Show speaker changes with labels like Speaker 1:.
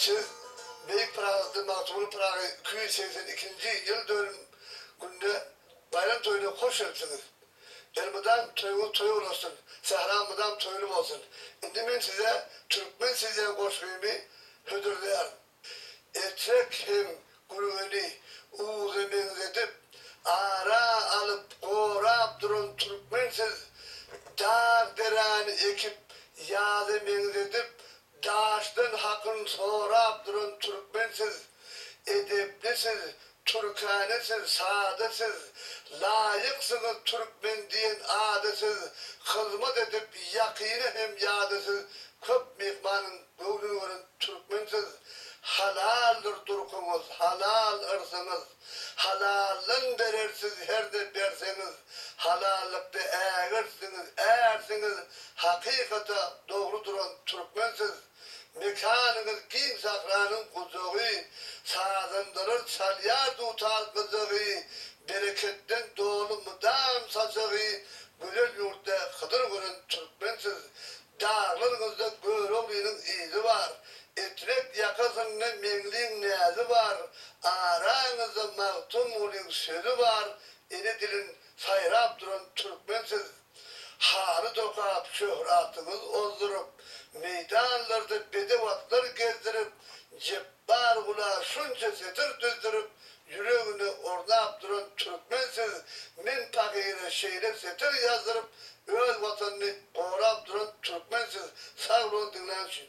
Speaker 1: Siz Beyik Prag'da Mahtumlu Prag'ı 282. yıl dönüm günde bayram toyuna hoş geldiniz. Elmadan toyu olasın, sahramıdan toyunum olsun. Şimdi ben size, Türkmen size koşmayımı hödürler. Etrek hem gülüğünü uğuzu benzetip, ara alıp korap durun Türkmensiz, dağ derani ekip yağdı benzetip, daştın hakkın sorap durun Türkmensiz, edeplisiz, Türkanesiz, sadesiz, layıksınız Türkmen diyen adesiz, hizmet edip yakini hem yadesiz, köp mihmanın gönlünün Türkmensiz, halaldır durkunuz, halal ırsınız, halalın verersiz her de verseniz, halallıkta eğersiniz, hakikata doğru duran Türkmensiz, mekanınız kim sakranın kuzuğu, sazındırır salyar tutar kızığı, bereketten dolu mıdam saçığı, güzel yurtta hıdır görün Türkmensiz, dağlarınızda Göroğlu'nun izi var, etrek yakasında mengliğin nezi var, aranızda Mahtumlu'nun sözü var, eli dilin sayrap duran Türkmensiz, harı dokap şöhratınız ozdurup, meydanlarda bedevatlar gezdirip, cebbar kulağı şunca setir düzdürüp, yüreğini ornap duran Türkmensiz, min pakire şeyler setir yazdırıp, öz vatanını korap duran Türkmensiz, sağ olun dinlensin.